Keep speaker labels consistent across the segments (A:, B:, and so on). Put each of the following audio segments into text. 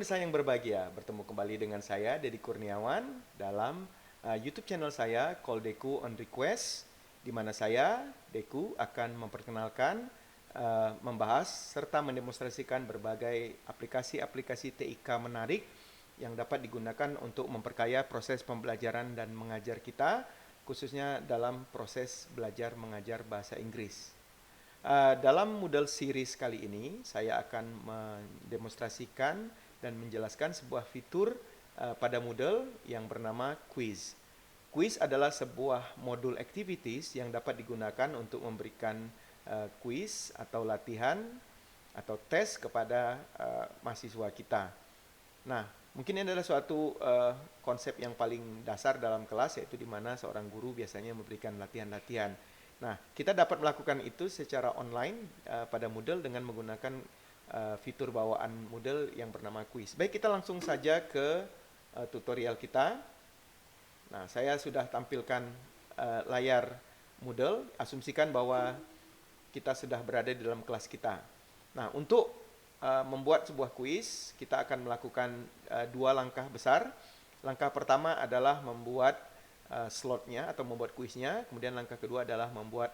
A: pemirsa yang berbahagia, bertemu kembali dengan saya, Deddy Kurniawan, dalam YouTube channel saya, Call Deku on Request, di mana saya, Deku, akan memperkenalkan, membahas, serta mendemonstrasikan berbagai aplikasi-aplikasi TIK menarik yang dapat digunakan untuk memperkaya proses pembelajaran dan mengajar kita, khususnya dalam proses belajar mengajar bahasa Inggris. Dalam Moodle series kali ini, saya akan mendemonstrasikan dan menjelaskan sebuah fitur pada Moodle yang bernama Quiz. Quiz adalah sebuah modul activities yang dapat digunakan untuk memberikan quiz atau latihan atau tes kepada mahasiswa kita. Nah, mungkin ini adalah suatu konsep yang paling dasar dalam kelas, yaitu di mana seorang guru biasanya memberikan latihan-latihan. Nah, kita dapat melakukan itu secara online pada Moodle dengan menggunakan fitur bawaan Moodle yang bernama Quiz. Baik, kita langsung saja ke tutorial kita. Nah, saya sudah tampilkan layar Moodle. Asumsikan bahwa kita sudah berada di dalam kelas kita. Nah, untuk membuat sebuah quiz, kita akan melakukan dua langkah besar. Langkah pertama adalah membuat slotnya atau membuat kuisnya. Kemudian langkah kedua adalah membuat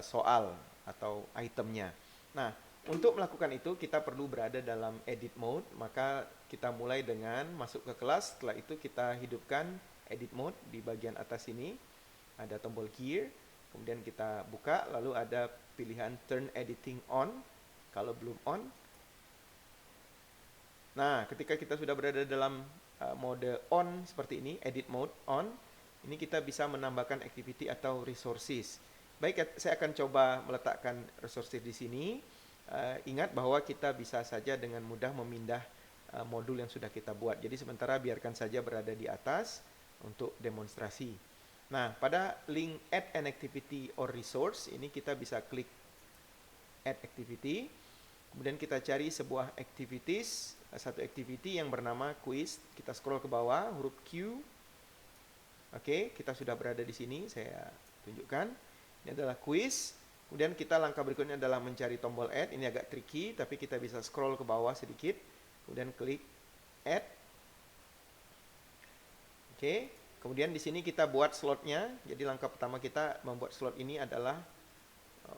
A: soal atau itemnya. Nah, untuk melakukan itu kita perlu berada dalam edit mode. Maka kita mulai dengan masuk ke kelas. Setelah itu kita hidupkan edit mode di bagian atas ini. Ada tombol gear. Kemudian kita buka, lalu ada pilihan turn editing on. Kalau belum on. Nah, ketika kita sudah berada dalam mode on seperti ini, edit mode on, ini kita bisa menambahkan activity atau resources. Baik, saya akan coba meletakkan resources di sini. Ingat bahwa kita bisa saja dengan mudah memindah modul yang sudah kita buat. Jadi sementara biarkan saja berada di atas untuk demonstrasi. Nah, pada link add an activity or resource, ini kita bisa klik add activity. Kemudian kita cari sebuah activities, satu activity yang bernama quiz. Kita scroll ke bawah, huruf Q. Oke, kita sudah berada di sini, saya tunjukkan. Ini adalah quiz. Kemudian kita langkah berikutnya adalah mencari tombol add. Ini agak tricky, tapi kita bisa scroll ke bawah sedikit. Kemudian klik add. Oke, kemudian di sini kita buat slotnya. Jadi langkah pertama kita membuat slot ini adalah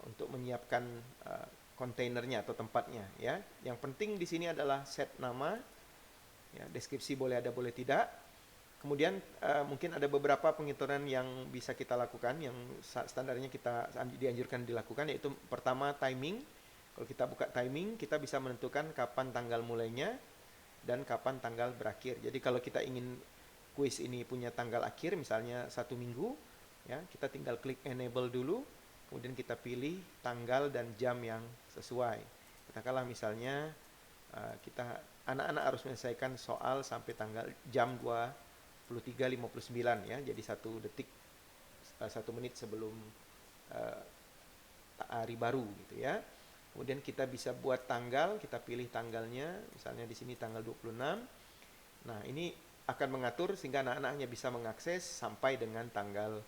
A: untuk menyiapkan kontainernya atau tempatnya. Ya, yang penting di sini adalah set nama. Ya, deskripsi boleh ada, boleh tidak. Kemudian mungkin ada beberapa pengaturan yang bisa kita lakukan, yang standarnya kita dianjurkan dilakukan, yaitu pertama timing. Kalau kita buka timing, kita bisa menentukan kapan tanggal mulainya dan kapan tanggal berakhir. Jadi kalau kita ingin quiz ini punya tanggal akhir, misalnya 1 minggu, ya kita tinggal klik enable dulu, kemudian kita pilih tanggal dan jam yang sesuai. Katakanlah misalnya kita anak-anak harus menyelesaikan soal sampai tanggal jam 23.59 ya, jadi 1 menit sebelum hari baru gitu ya. Kemudian kita bisa buat tanggal, kita pilih tanggalnya, misalnya di sini tanggal 26. Nah, ini akan mengatur sehingga anak-anak hanya bisa mengakses sampai dengan tanggal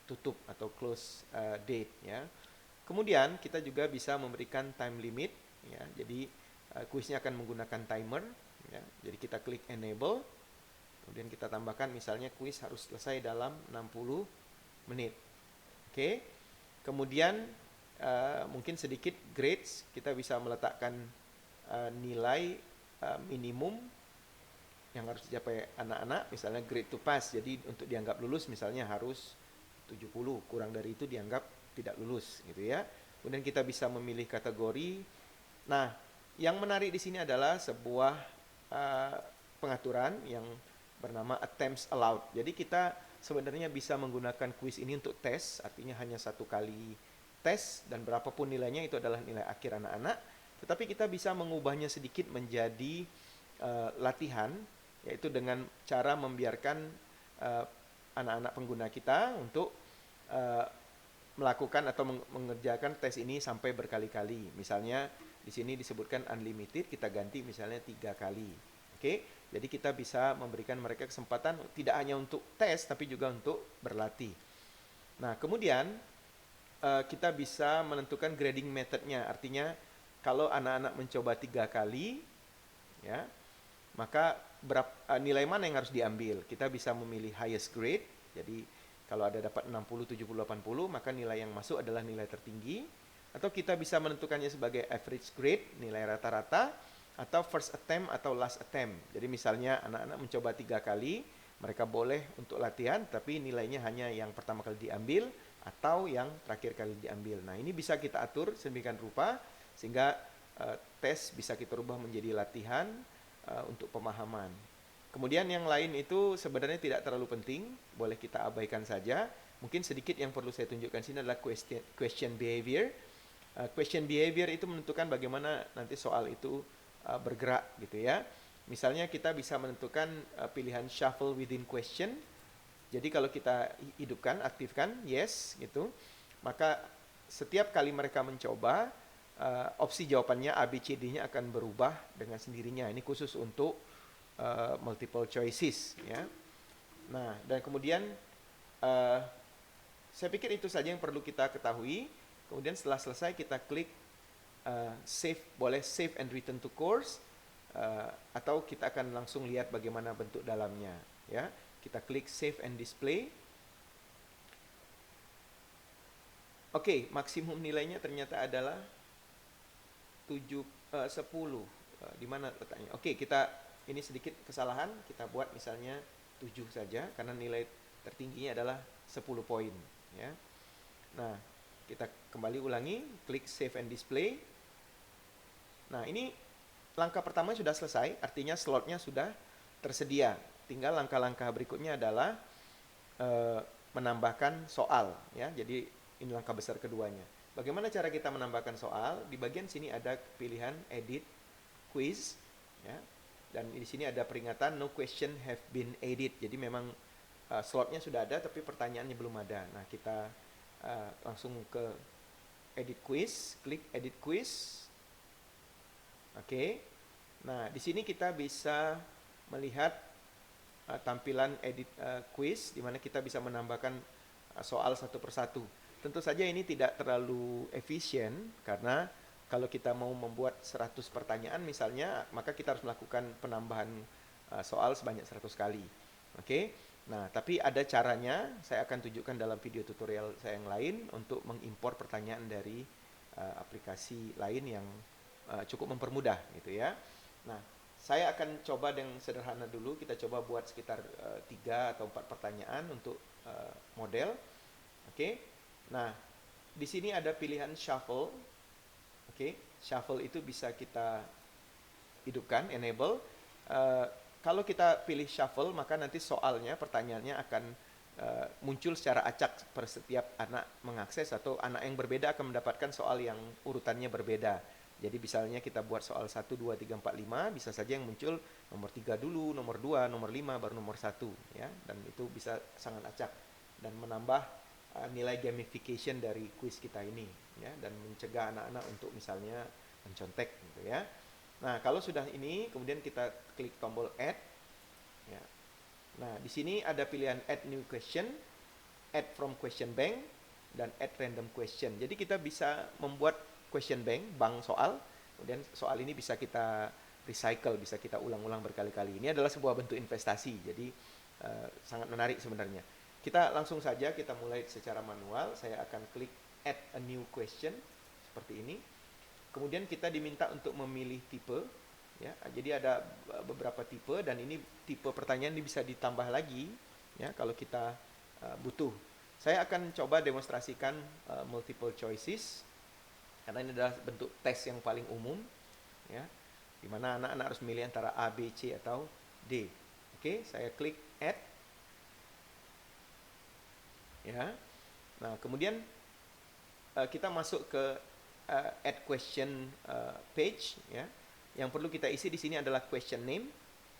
A: tutup atau close date ya. Kemudian kita juga bisa memberikan time limit ya. Jadi kuisnya akan menggunakan timer ya. Jadi kita klik enable. Kemudian kita tambahkan misalnya kuis harus selesai dalam 60 menit. Oke. Kemudian mungkin sedikit grades, kita bisa meletakkan nilai minimum yang harus dicapai anak-anak, misalnya grade to pass. Jadi untuk dianggap lulus misalnya harus 70, kurang dari itu dianggap tidak lulus gitu ya. Kemudian kita bisa memilih kategori. Nah, yang menarik di sini adalah sebuah pengaturan yang bernama attempts allowed. Jadi kita sebenarnya bisa menggunakan quiz ini untuk tes, artinya hanya 1 kali tes dan berapapun nilainya itu adalah nilai akhir anak-anak. Tetapi kita bisa mengubahnya sedikit menjadi latihan, yaitu dengan cara membiarkan anak-anak pengguna kita untuk melakukan atau mengerjakan tes ini sampai berkali-kali. Misalnya di sini disebutkan unlimited, kita ganti misalnya 3 kali. Oke, jadi kita bisa memberikan mereka kesempatan tidak hanya untuk tes, tapi juga untuk berlatih. Nah, kemudian kita bisa menentukan grading methodnya. Artinya, kalau anak-anak mencoba 3 kali, ya, maka nilai mana yang harus diambil? Kita bisa memilih highest grade. Jadi kalau ada dapat 60, 70, 80, maka nilai yang masuk adalah nilai tertinggi. Atau kita bisa menentukannya sebagai average grade, nilai rata-rata, atau first attempt atau last attempt. Jadi misalnya anak-anak mencoba 3 kali, mereka boleh untuk latihan, tapi nilainya hanya yang pertama kali diambil atau yang terakhir kali diambil. Nah, ini bisa kita atur sedemikian rupa sehingga tes bisa kita rubah menjadi latihan untuk pemahaman. Kemudian yang lain itu sebenarnya tidak terlalu penting, boleh kita abaikan saja. Mungkin sedikit yang perlu saya tunjukkan sini adalah question behavior. Question behavior itu menentukan bagaimana nanti soal itu bergerak gitu ya. Misalnya kita bisa menentukan pilihan shuffle within question. Jadi kalau kita hidupkan, aktifkan yes gitu, maka setiap kali mereka mencoba, opsi jawabannya A, B, C, D-nya akan berubah dengan sendirinya. Ini khusus untuk multiple choices ya. Nah, dan kemudian saya pikir itu saja yang perlu kita ketahui. Kemudian setelah selesai kita klik save, boleh save and return to course, atau kita akan langsung lihat bagaimana bentuk dalamnya ya. Kita klik save and display. Oke, maksimum nilainya ternyata adalah 10. Di mana letaknya? Oke, kita ini sedikit kesalahan, kita buat misalnya 7 saja karena nilai tertingginya adalah 10 poin ya. Nah, kita kembali ulangi, klik save and display. Nah, ini langkah pertama sudah selesai, artinya slotnya sudah tersedia. Tinggal langkah-langkah berikutnya adalah menambahkan soal ya. Jadi ini langkah besar keduanya. Bagaimana cara kita menambahkan soal? Di bagian sini ada pilihan edit quiz ya. Dan di sini ada peringatan no question have been added. Jadi memang slotnya sudah ada tapi pertanyaannya belum ada. Nah, kita langsung ke edit quiz, klik edit quiz. Oke. Nah, di sini kita bisa melihat tampilan edit quiz di mana kita bisa menambahkan soal satu persatu. Tentu saja ini tidak terlalu efisien karena kalau kita mau membuat 100 pertanyaan misalnya, maka kita harus melakukan penambahan soal sebanyak 100 kali. Oke. Nah, tapi ada caranya, saya akan tunjukkan dalam video tutorial saya yang lain untuk mengimpor pertanyaan dari aplikasi lain yang cukup mempermudah gitu ya. Nah, saya akan coba yang sederhana dulu. Kita coba buat sekitar 3 atau 4 pertanyaan untuk model. Oke. Nah, di sini ada pilihan shuffle. Oke, shuffle itu bisa kita hidupkan, enable. Kalau kita pilih shuffle, maka nanti soalnya, pertanyaannya akan muncul secara acak per setiap anak mengakses, atau anak yang berbeda akan mendapatkan soal yang urutannya berbeda. Jadi misalnya kita buat soal 1, 2, 3, 4, 5, bisa saja yang muncul nomor 3 dulu, nomor 2, nomor 5, baru nomor 1 ya. Dan itu bisa sangat acak dan menambah nilai gamification dari quiz kita ini ya, dan mencegah anak-anak untuk misalnya mencontek gitu ya. Nah, kalau sudah ini kemudian kita klik tombol add ya. Nah, di sini ada pilihan add new question, add from question bank, dan add random question. Jadi kita bisa membuat question bank soal, kemudian soal ini bisa kita recycle, bisa kita ulang-ulang berkali-kali. Ini adalah sebuah bentuk investasi, jadi sangat menarik sebenarnya. Kita langsung saja, kita mulai secara manual. Saya akan klik add a new question, seperti ini. Kemudian kita diminta untuk memilih tipe, ya. Jadi ada beberapa tipe, dan ini tipe pertanyaan ini bisa ditambah lagi, ya, kalau kita butuh. Saya akan coba demonstrasikan multiple choices, karena ini adalah bentuk tes yang paling umum, ya, di mana anak-anak harus memilih antara A, B, C, atau D. Oke, saya klik add. Ya. Nah, kemudian kita masuk ke add question page, ya. Yang perlu kita isi di sini adalah question name,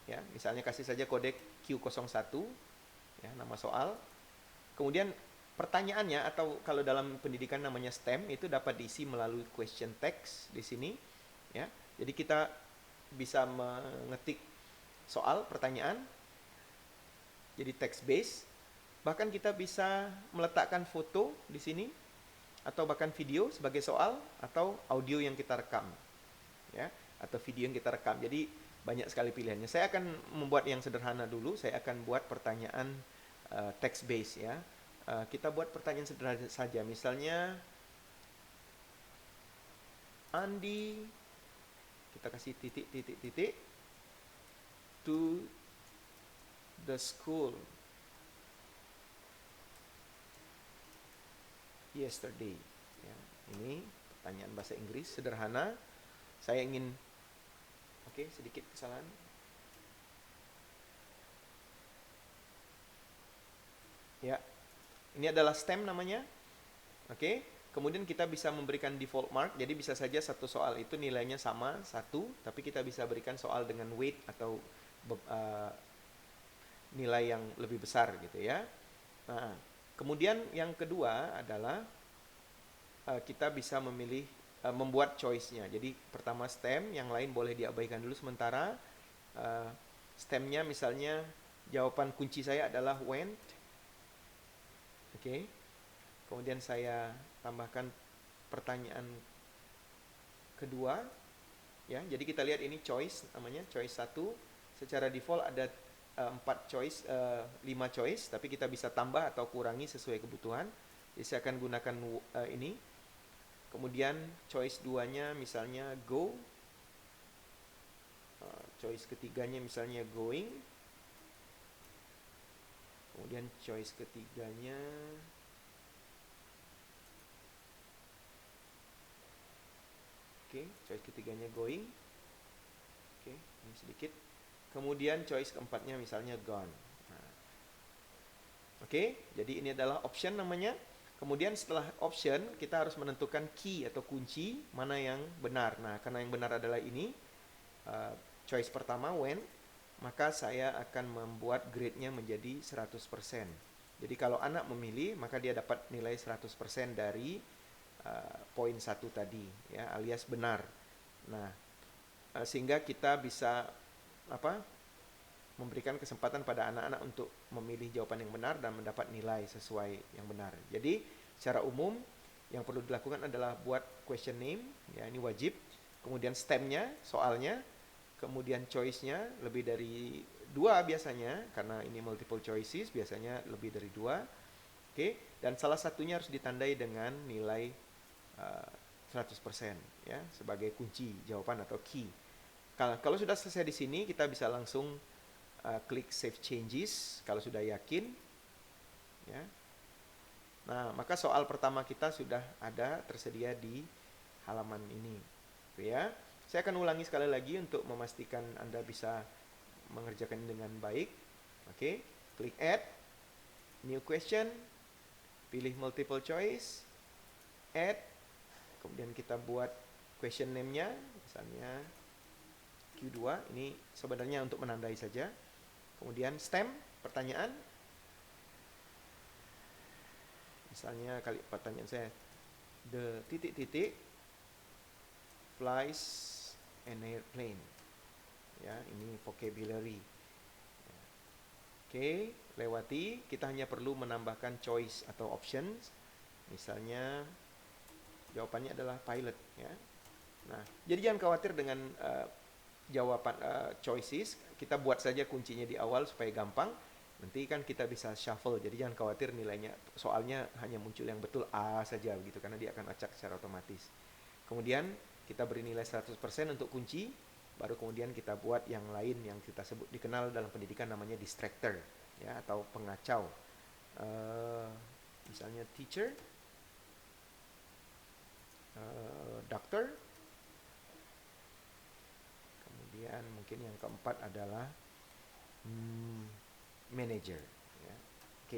A: ya. Misalnya kasih saja kode Q01, ya, nama soal. Kemudian pertanyaannya, atau kalau dalam pendidikan namanya STEM, itu dapat diisi melalui question text di sini, ya. Jadi kita bisa mengetik soal pertanyaan jadi text based. Bahkan kita bisa meletakkan foto di sini atau bahkan video sebagai soal, atau audio yang kita rekam, ya, atau video yang kita rekam. Jadi banyak sekali pilihannya. Saya akan membuat yang sederhana dulu. Saya akan buat pertanyaan text based ya. Kita buat pertanyaan sederhana saja. Misalnya Andi, kita kasih titik to the school yesterday. Ya, ini pertanyaan bahasa Inggris sederhana. Saya ingin, sedikit kesalahan. Ya, ini adalah stem namanya. Kemudian kita bisa memberikan default mark. Jadi bisa saja satu soal itu nilainya sama 1, tapi kita bisa berikan soal dengan weight atau nilai yang lebih besar gitu ya. Nah, kemudian yang kedua adalah kita bisa memilih membuat choice-nya. Jadi pertama stem, yang lain boleh diabaikan dulu sementara. Stemnya misalnya jawaban kunci saya adalah went. Kemudian saya tambahkan pertanyaan kedua. Ya, jadi kita lihat ini choice namanya, choice 1. Secara default ada 4 choice, 5 choice, tapi kita bisa tambah atau kurangi sesuai kebutuhan. Jadi saya akan gunakan ini. Kemudian choice 2-nya misalnya go. Choice ketiganya misalnya going. Kemudian choice ketiganya choice ketiganya going. Ini sedikit. Kemudian choice keempatnya misalnya gone. Jadi ini adalah option namanya. Kemudian setelah option, kita harus menentukan key atau kunci mana yang benar. Nah, karena yang benar adalah ini, choice pertama when, maka saya akan membuat grade-nya menjadi 100%. Jadi kalau anak memilih, maka dia dapat nilai 100% dari poin 1 tadi, ya, alias benar. Nah, sehingga kita bisa memberikan kesempatan pada anak-anak untuk memilih jawaban yang benar dan mendapat nilai sesuai yang benar. Jadi, secara umum yang perlu dilakukan adalah buat question name, ya ini wajib. Kemudian stemnya, soalnya, kemudian choice-nya lebih dari 2 biasanya, karena ini multiple choices, biasanya lebih dari 2. Dan salah satunya harus ditandai dengan nilai 100%, ya, sebagai kunci jawaban atau key. Kalau sudah selesai di sini, kita bisa langsung klik Save Changes kalau sudah yakin. Ya. Nah, maka soal pertama kita sudah ada tersedia di halaman ini. Ya. Saya akan ulangi sekali lagi untuk memastikan Anda bisa mengerjakan dengan baik. Klik Add, New Question, pilih Multiple Choice, Add, kemudian kita buat question name-nya, misalnya Q2, ini sebenarnya untuk menandai saja. Kemudian stem, pertanyaan. Misalnya pertanyaan saya, the flies an airplane. Ya, ini vocabulary. Lewati, kita hanya perlu menambahkan choice atau options. Misalnya jawabannya adalah pilot, ya. Nah, jadi jangan khawatir dengan jawaban choices, kita buat saja kuncinya di awal supaya gampang. Nanti kan kita bisa shuffle, jadi jangan khawatir nilainya, soalnya hanya muncul yang betul A saja begitu, karena dia akan acak secara otomatis. Kemudian kita beri nilai 100% untuk kunci, baru kemudian kita buat yang lain yang kita sebut, dikenal dalam pendidikan namanya distractor, ya, atau pengacau. Misalnya teacher, doctor. Kemudian mungkin yang keempat adalah manager. Ya.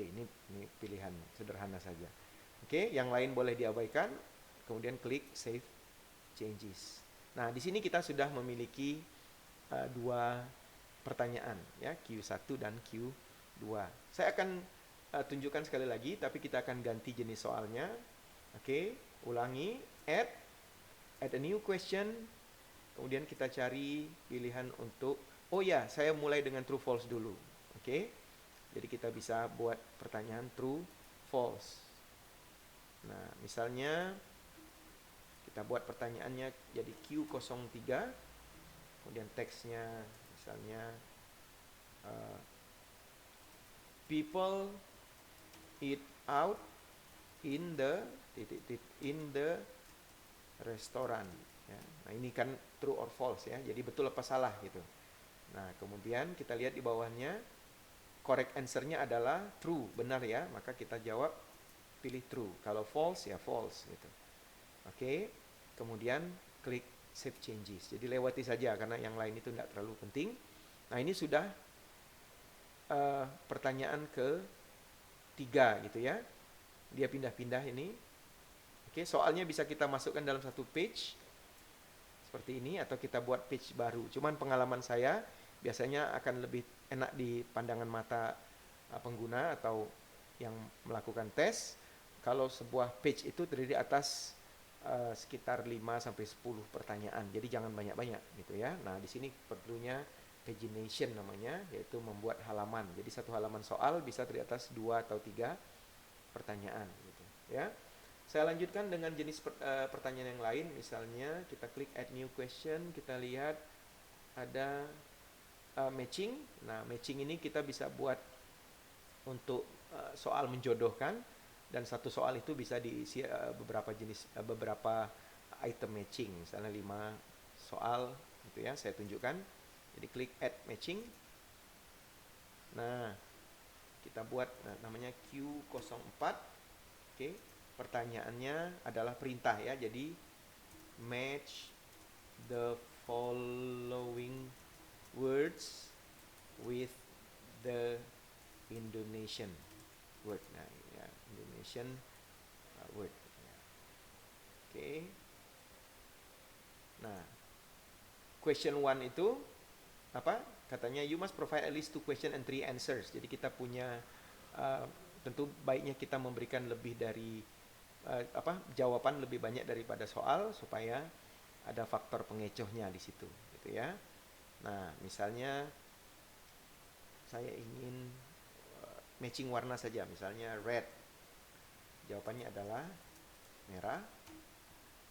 A: Ini pilihan sederhana saja. Yang lain boleh diabaikan. Kemudian klik Save Changes. Nah, di sini kita sudah memiliki 2 pertanyaan, ya, Q1 dan Q2. Saya akan tunjukkan sekali lagi, tapi kita akan ganti jenis soalnya. Ulangi, add a new question. Kemudian kita cari pilihan untuk, saya mulai dengan true false dulu. Jadi kita bisa buat pertanyaan true false. Nah, misalnya kita buat pertanyaannya jadi Q03. Kemudian teksnya misalnya people eat out in the restoran, ya. Nah, ini kan true or false ya. Jadi betul apa salah gitu. Nah, kemudian kita lihat di bawahnya correct answer-nya adalah true, benar ya. Maka kita jawab pilih true. Kalau false ya false gitu. Oke. Kemudian klik save changes. Jadi lewati saja karena yang lain itu tidak terlalu penting. Nah, ini sudah pertanyaan ketiga gitu ya. Dia pindah-pindah ini. Oke, soalnya bisa kita masukkan dalam satu page seperti ini atau kita buat page baru. Cuman pengalaman saya biasanya akan lebih enak di pandangan mata pengguna atau yang melakukan tes kalau sebuah page itu terdiri atas sekitar 5 sampai 10 pertanyaan. Jadi jangan banyak-banyak gitu ya. Nah, di sini perlunya pagination namanya, yaitu membuat halaman. Jadi satu halaman soal bisa terdiri atas 2 atau 3 pertanyaan gitu ya. Saya lanjutkan dengan jenis pertanyaan yang lain. Misalnya kita klik add new question, kita lihat ada matching. Nah, matching ini kita bisa buat untuk soal menjodohkan, dan satu soal itu bisa diisi beberapa item matching, misalnya 5 soal gitu ya. Saya tunjukkan. Jadi klik add matching. Nah, kita buat namanya Q04. Oke. Pertanyaannya adalah perintah ya. Jadi match the following words with the Indonesian word. Nah, ya, Indonesian word. Ya. Oke. Nah, question 1 itu apa? Katanya you must provide at least 2 question and 3 answers. Jadi kita punya tentu baiknya kita memberikan lebih dari jawaban lebih banyak daripada soal supaya ada faktor pengecohnya di situ gitu ya. Nah, misalnya saya ingin matching warna saja, misalnya red. Jawabannya adalah merah.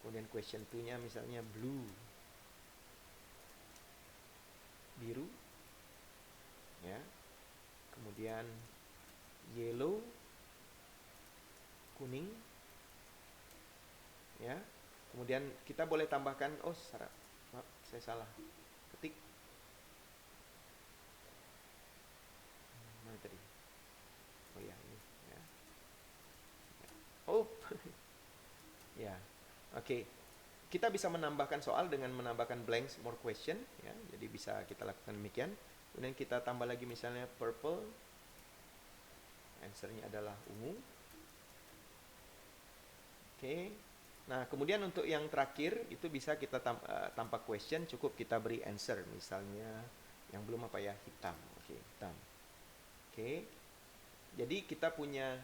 A: Kemudian question 2-nya misalnya blue, biru. Ya. Kemudian yellow, kuning. Ya. Kemudian kita boleh tambahkan maaf, saya salah ketik. Mana tadi? Oh ya, ini ya. Oh. Ya. Oke. Kita bisa menambahkan soal dengan menambahkan blanks more question ya. Jadi bisa kita lakukan demikian. Kemudian kita tambah lagi misalnya purple. Answernya adalah ungu. Oke. Nah, kemudian untuk yang terakhir itu bisa kita tanpa question, cukup kita beri answer. Misalnya yang belum apa ya, hitam. Oke, hitam. Oke. Jadi kita punya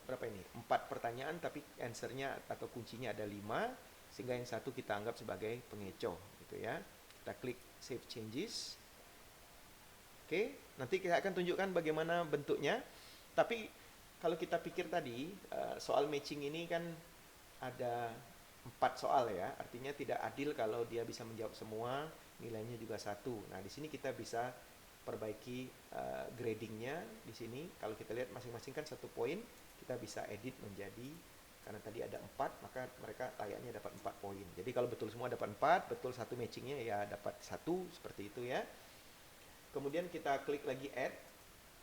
A: berapa ini? 4 pertanyaan tapi answernya atau kuncinya ada 5, sehingga yang satu kita anggap sebagai pengecoh gitu ya. Kita klik save changes. Oke, nanti kita akan tunjukkan bagaimana bentuknya. Tapi kalau kita pikir tadi soal matching ini kan ada 4 soal ya, artinya tidak adil kalau dia bisa menjawab semua, nilainya juga 1. Nah, di sini kita bisa perbaiki gradingnya di sini. Kalau kita lihat masing-masing kan 1 poin, kita bisa edit menjadi, karena tadi ada 4, maka mereka layaknya dapat 4 poin. Jadi kalau betul semua dapat 4, betul satu matchingnya ya dapat 1, seperti itu ya. Kemudian kita klik lagi add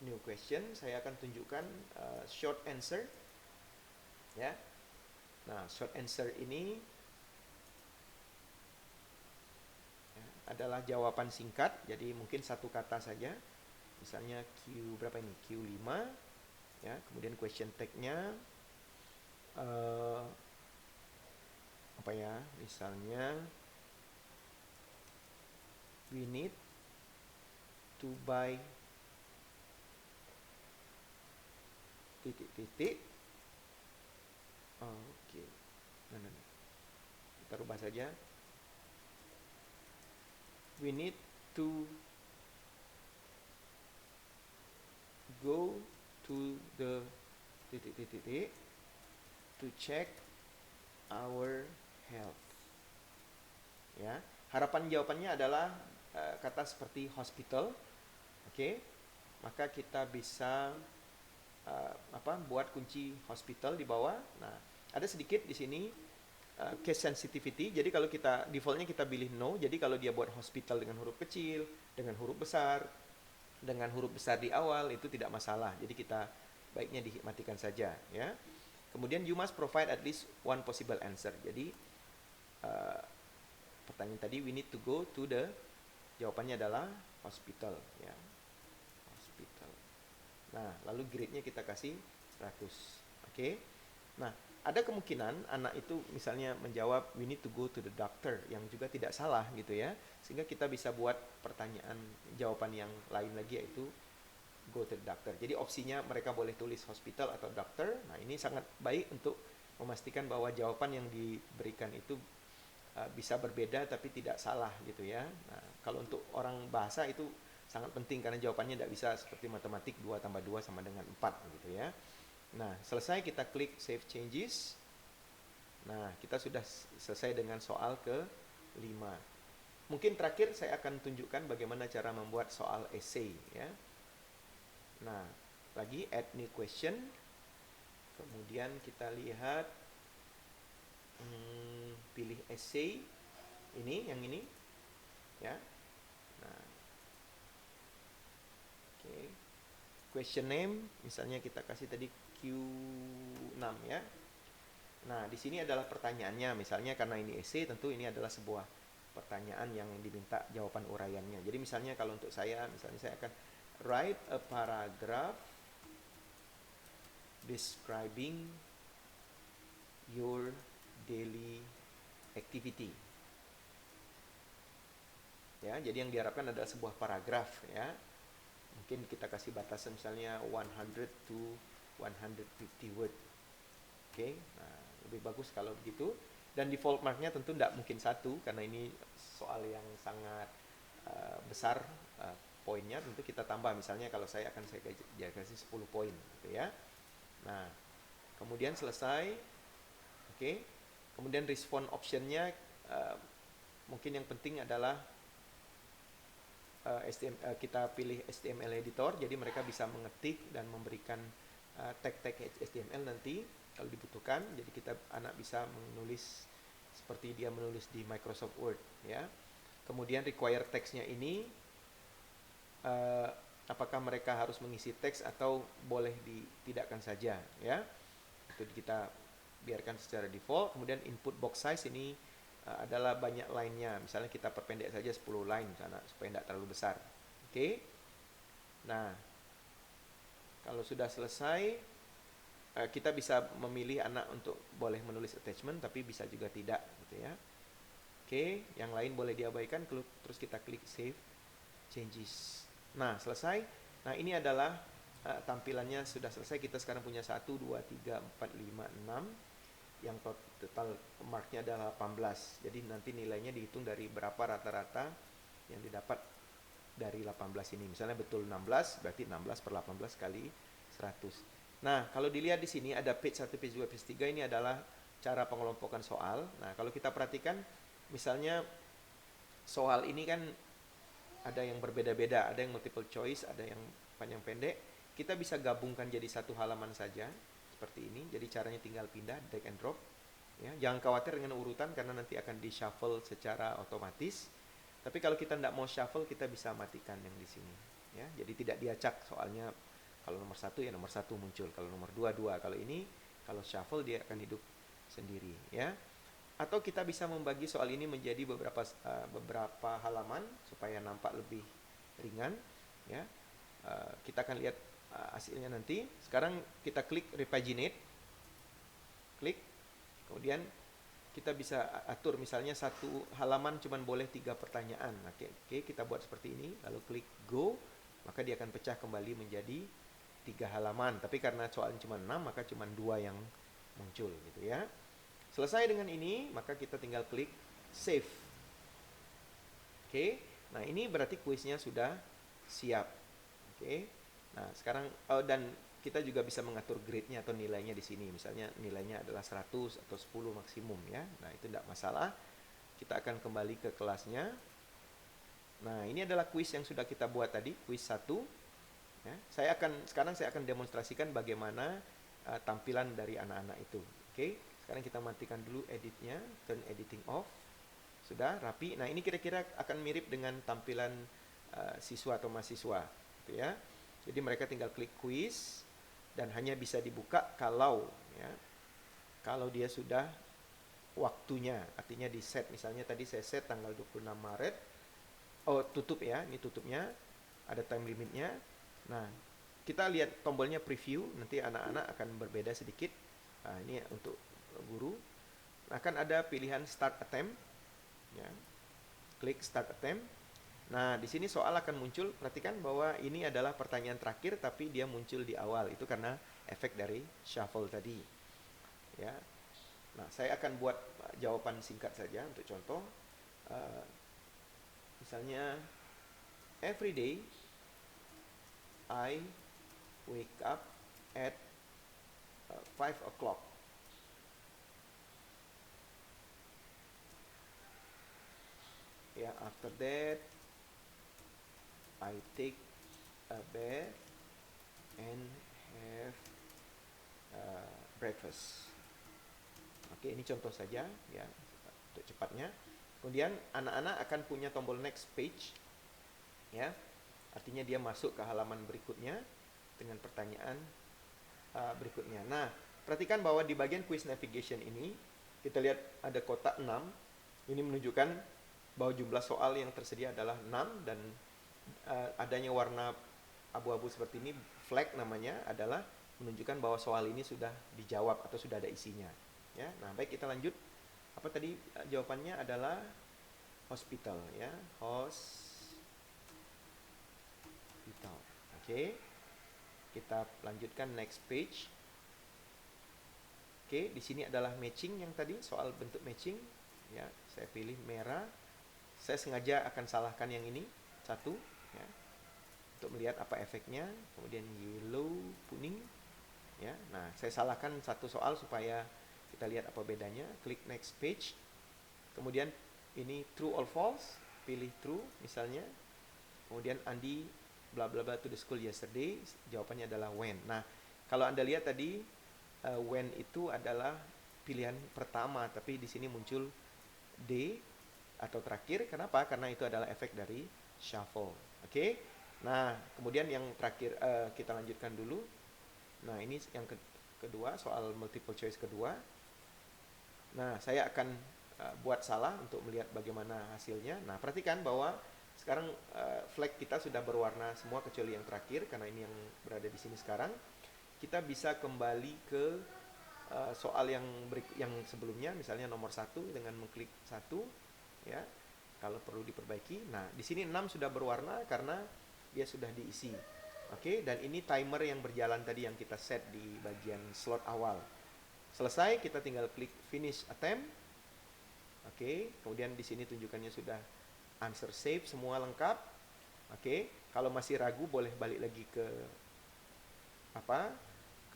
A: new question. Saya akan tunjukkan short answer ya. Nah, short answer ini ya, adalah jawaban singkat, jadi mungkin satu kata saja. Misalnya berapa ini? Q5 ya. Kemudian question tag-nya apa ya? Misalnya we need to buy titik-titik. Oke. Nah. Kita rubah saja. We need to go to the titik-titik to check our health. Ya, harapan jawabannya adalah kata seperti hospital. Oke, maka kita bisa buat kunci hospital di bawah. Nah, ada sedikit di sini case sensitivity. Jadi kalau kita defaultnya kita pilih no. Jadi kalau dia buat hospital dengan huruf kecil, dengan huruf besar, dengan huruf besar di awal itu tidak masalah. Jadi kita baiknya dimatikan saja, ya. Kemudian you must provide at least one possible answer. Jadi pertanyaan tadi we need to go to the, jawabannya adalah hospital, ya. Hospital. Nah, lalu grade-nya kita kasih 100. Oke. Nah, ada kemungkinan anak itu misalnya menjawab we need to go to the doctor, yang juga tidak salah gitu ya. Sehingga kita bisa buat pertanyaan jawaban yang lain lagi, yaitu go to the doctor. Jadi opsinya mereka boleh tulis hospital atau doctor. Nah, ini sangat baik untuk memastikan bahwa jawaban yang diberikan itu bisa berbeda tapi tidak salah gitu ya. Nah, kalau untuk orang bahasa itu sangat penting karena jawabannya tidak bisa seperti matematik 2 tambah 2 sama dengan 4 gitu ya. Nah, selesai kita klik Save Changes. Nah, kita sudah selesai dengan soal ke-5. Mungkin terakhir saya akan tunjukkan bagaimana cara membuat soal essay ya. Nah, lagi add new question. Kemudian kita lihat pilih essay. Ini, yang ini ya. Nah, oke. Question name, misalnya kita kasih tadi Q6 ya. Nah, di sini adalah pertanyaannya. Misalnya karena ini essay, tentu ini adalah sebuah pertanyaan yang diminta jawaban uraiannya. Jadi misalnya kalau untuk saya, misalnya saya akan write a paragraph describing your daily activity. Ya, jadi yang diharapkan adalah sebuah paragraf ya. Mungkin kita kasih batasan misalnya 100 to 150 word. Oke, nah lebih bagus kalau begitu. Dan default marknya tentu tidak mungkin 1 karena ini soal yang sangat besar poinnya. Tentu kita tambah, misalnya kalau saya kasih 10 poin gitu ya. Nah, kemudian selesai. Oke, kemudian respond optionnya mungkin yang penting adalah kita pilih HTML editor, jadi mereka bisa mengetik dan memberikan tag-tag HTML nanti kalau dibutuhkan. Jadi anak bisa menulis seperti dia menulis di Microsoft Word ya. Kemudian require text-nya ini apakah mereka harus mengisi teks atau boleh ditidakkan saja ya. Itu kita biarkan secara default. Kemudian input box size ini adalah banyak line-nya. Misalnya kita perpendek saja 10 line karena supaya tidak terlalu besar. Oke. Nah, kalau sudah selesai, kita bisa memilih anak untuk boleh menulis attachment, tapi bisa juga tidak gitu ya. Oke, yang lain boleh diabaikan, terus kita klik Save Changes. Nah, selesai. Nah, ini adalah tampilannya sudah selesai. Kita sekarang punya 1, 2, 3, 4, 5, 6. Yang total marknya adalah 18. Jadi nanti nilainya dihitung dari berapa rata-rata yang didapat dari 18 ini. Misalnya betul 16, berarti 16 per 18 kali 100. Nah, kalau dilihat di sini ada page 1, page 2, page 3, ini adalah cara pengelompokan soal. Nah, kalau kita perhatikan, misalnya soal ini kan ada yang berbeda-beda, ada yang multiple choice, ada yang panjang pendek. Kita bisa gabungkan jadi satu halaman saja, seperti ini. Jadi caranya tinggal pindah, drag and drop. Ya, jangan khawatir dengan urutan karena nanti akan di shuffle secara otomatis. Tapi kalau kita tidak mau shuffle, kita bisa matikan yang di sini. Ya, jadi tidak diacak soalnya. Kalau nomor 1 ya nomor 1 muncul. Kalau nomor 2, 2. Kalau ini, kalau shuffle dia akan hidup sendiri. Ya. Atau kita bisa membagi soal ini menjadi beberapa halaman supaya nampak lebih ringan. Ya. Kita akan lihat hasilnya nanti. Sekarang kita klik repaginate. Klik. Kemudian kita bisa atur misalnya satu halaman cuma boleh 3 pertanyaan. Oke, kita buat seperti ini. Lalu klik go. Maka dia akan pecah kembali menjadi 3 halaman. Tapi karena soalnya cuma 6, maka cuma 2 yang muncul gitu ya. Selesai dengan ini, maka kita tinggal klik save. Oke. Nah, ini berarti kuisnya sudah siap. Oke. Nah, sekarang dan kita juga bisa mengatur grade-nya atau nilainya di sini. Misalnya nilainya adalah 100 atau 10 maksimum ya. Nah, itu tidak masalah. kita akan kembali ke kelasnya. Nah, ini adalah kuis yang sudah kita buat tadi, kuis 1. Ya, sekarang saya akan demonstrasikan bagaimana tampilan dari anak-anak itu. Oke, sekarang kita matikan dulu editnya, turn editing off. Sudah rapi. Nah, ini kira-kira akan mirip dengan tampilan siswa atau mahasiswa, gitu ya. Jadi mereka tinggal klik kuis dan hanya bisa dibuka kalau dia sudah waktunya, artinya di set. Misalnya tadi saya set tanggal 26 Maret. Oh, tutup ya, ini tutupnya. Ada time limitnya. Nah, kita lihat tombolnya preview, nanti anak-anak akan berbeda sedikit. Nah, ini untuk guru. Akan ada pilihan start attempt. Ya. Klik start attempt. Nah, di sini soal akan muncul. Perhatikan bahwa ini adalah pertanyaan terakhir, tapi dia muncul di awal. Itu karena efek dari shuffle tadi. Ya. Nah, saya akan buat jawaban singkat saja untuk contoh. Misalnya, every day I wake up at 5 o'clock. Ya, after that I take a bath and have breakfast. Oke, ini contoh saja ya untuk cepatnya. Kemudian anak-anak akan punya tombol next page, ya, artinya dia masuk ke halaman berikutnya dengan pertanyaan berikutnya. Nah, perhatikan bahwa di bagian quiz navigation ini kita lihat ada kotak 6. Ini menunjukkan bahwa jumlah soal yang tersedia adalah 6 dan adanya warna abu-abu seperti ini, flag namanya, adalah menunjukkan bahwa soal ini sudah dijawab atau sudah ada isinya. Ya, nah baik, kita lanjut. Apa tadi jawabannya adalah hospital, ya, hospital. Oke, kita lanjutkan next page. Oke, di sini adalah matching yang tadi, soal bentuk matching. Ya, saya pilih merah. Saya sengaja akan salahkan yang ini satu, ya, untuk melihat apa efeknya. Kemudian yellow, kuning. Ya, nah saya salahkan satu soal supaya kita lihat apa bedanya. Klik next page. Kemudian ini true or false, pilih true misalnya. Kemudian Andi bla bla bla to the school yesterday, jawabannya adalah when. Nah, kalau Anda lihat tadi when itu adalah pilihan pertama, tapi di sini muncul D atau terakhir. Kenapa? Karena itu adalah efek dari shuffle. Oke. Nah, kemudian yang terakhir kita lanjutkan dulu. Nah, ini yang kedua, soal multiple choice kedua. Nah, saya akan buat salah untuk melihat bagaimana hasilnya. Nah, perhatikan bahwa sekarang flag kita sudah berwarna semua kecuali yang terakhir, karena ini yang berada di sini sekarang. Kita bisa kembali ke soal yang sebelumnya, misalnya nomor 1 dengan mengklik 1, ya, kalau perlu diperbaiki. Nah, di sini 6 sudah berwarna karena dia sudah diisi. Oke, dan ini timer yang berjalan tadi yang kita set di bagian slot awal. Selesai, kita tinggal klik finish attempt. Oke, kemudian di sini tunjukkannya sudah answer save, semua lengkap. Oke, kalau masih ragu boleh balik lagi ke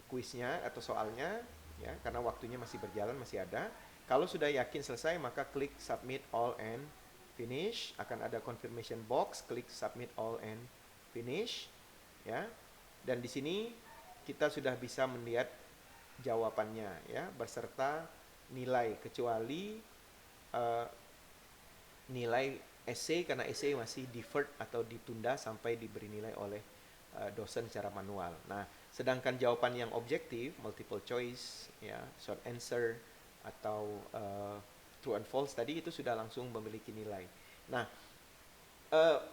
A: kuisnya atau soalnya, ya, karena waktunya masih berjalan, masih ada. Kalau sudah yakin selesai, maka klik submit all and finish. Akan ada confirmation box, klik submit all and finish, ya. Dan di sini kita sudah bisa melihat jawabannya, ya, beserta nilai, kecuali nilai essay, karena essay masih deferred atau ditunda sampai diberi nilai oleh dosen secara manual. Nah, sedangkan jawaban yang objektif, multiple choice, ya, short answer atau true and false tadi, itu sudah langsung memiliki nilai. Nah,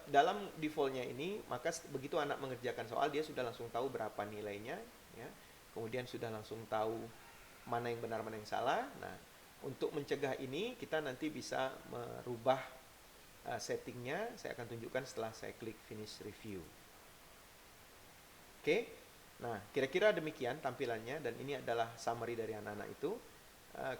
A: dalam defaultnya ini, maka begitu anak mengerjakan soal, dia sudah langsung tahu berapa nilainya, ya. Kemudian sudah langsung tahu mana yang benar, mana yang salah. Nah, untuk mencegah ini, kita nanti bisa merubah settingnya. Saya akan tunjukkan setelah saya klik finish review. Oke, nah kira-kira demikian tampilannya, dan ini adalah summary dari anak-anak itu.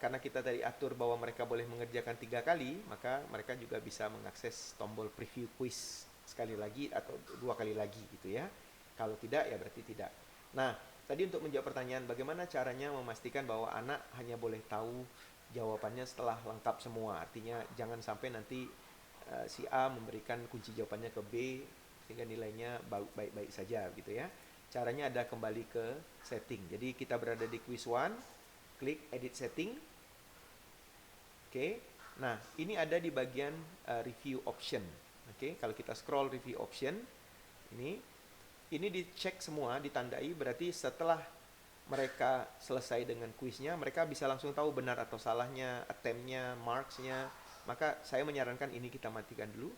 A: Karena kita tadi atur bahwa mereka boleh mengerjakan 3 kali, maka mereka juga bisa mengakses tombol preview quiz sekali lagi atau 2 kali lagi, gitu ya. Kalau tidak, ya berarti tidak. Nah, tadi untuk menjawab pertanyaan bagaimana caranya memastikan bahwa anak hanya boleh tahu jawabannya setelah lengkap semua. Artinya jangan sampai nanti si A memberikan kunci jawabannya ke B sehingga nilainya baik-baik saja gitu ya. Caranya ada kembali ke setting. Jadi kita berada di quiz 1, klik edit setting. Oke. Nah, ini ada di bagian review option. Oke, kalau kita scroll review option ini dicek semua, ditandai, berarti setelah mereka selesai dengan kuisnya, mereka bisa langsung tahu benar atau salahnya, attempt-nya, marks-nya. Maka saya menyarankan ini kita matikan dulu,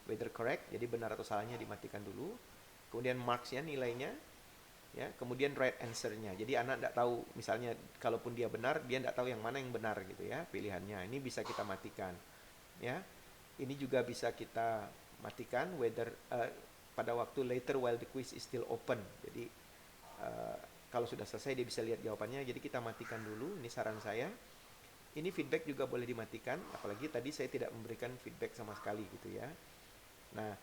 A: whether correct, jadi benar atau salahnya dimatikan dulu. Kemudian marks-nya, nilainya, ya. Kemudian right answer-nya. Jadi anak tidak tahu, misalnya kalaupun dia benar, dia tidak tahu yang mana yang benar gitu ya, pilihannya. Ini bisa kita matikan, ya. Ini juga bisa kita matikan, whether pada waktu later while the quiz is still open. Jadi kalau sudah selesai dia bisa lihat jawabannya. Jadi kita matikan dulu. Ini saran saya. Ini feedback juga boleh dimatikan. Apalagi tadi saya tidak memberikan feedback sama sekali gitu ya. Nah,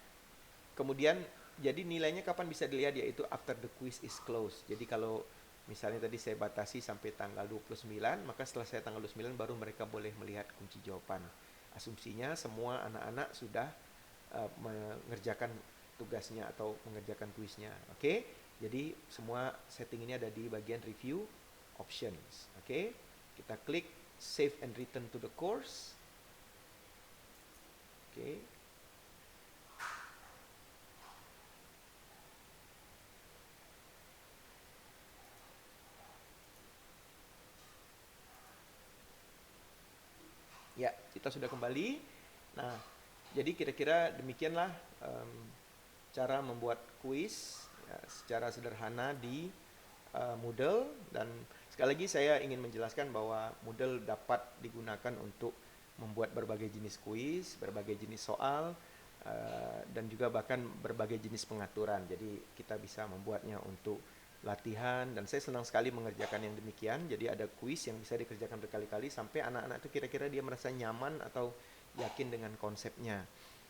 A: kemudian jadi nilainya kapan bisa dilihat, yaitu after the quiz is closed. Jadi kalau misalnya tadi saya batasi sampai tanggal 29, maka setelah saya tanggal 29 baru mereka boleh melihat kunci jawaban. Asumsinya semua anak-anak sudah mengerjakan tugasnya atau mengerjakan kuisnya. Oke? Jadi semua setting ini ada di bagian review options. Oke? Kita klik save and return to the course. Oke. Ya, kita sudah kembali. Nah, jadi kira-kira demikianlah cara membuat kuis ya, secara sederhana di Moodle. Dan sekali lagi saya ingin menjelaskan bahwa Moodle dapat digunakan untuk membuat berbagai jenis kuis, berbagai jenis soal, dan juga bahkan berbagai jenis pengaturan. Jadi kita bisa membuatnya untuk latihan, dan saya senang sekali mengerjakan yang demikian. Jadi ada kuis yang bisa dikerjakan berkali-kali sampai anak-anak itu kira-kira dia merasa nyaman atau yakin dengan konsepnya.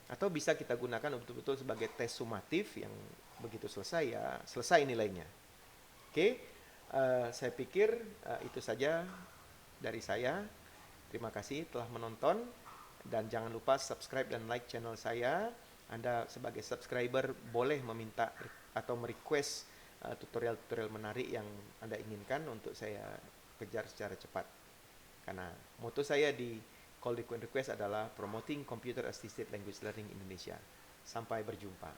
A: Atau bisa kita gunakan betul-betul sebagai tes sumatif yang begitu selesai ya selesai nilainya. Oke, saya pikir itu saja dari saya. Terima kasih telah menonton, dan jangan lupa subscribe dan like channel saya. Anda sebagai subscriber boleh meminta atau merequest tutorial-tutorial menarik yang Anda inginkan untuk saya kejar secara cepat. Karena moto saya di Call the Queen Request adalah Promoting Computer Assisted Language Learning Indonesia. Sampai berjumpa.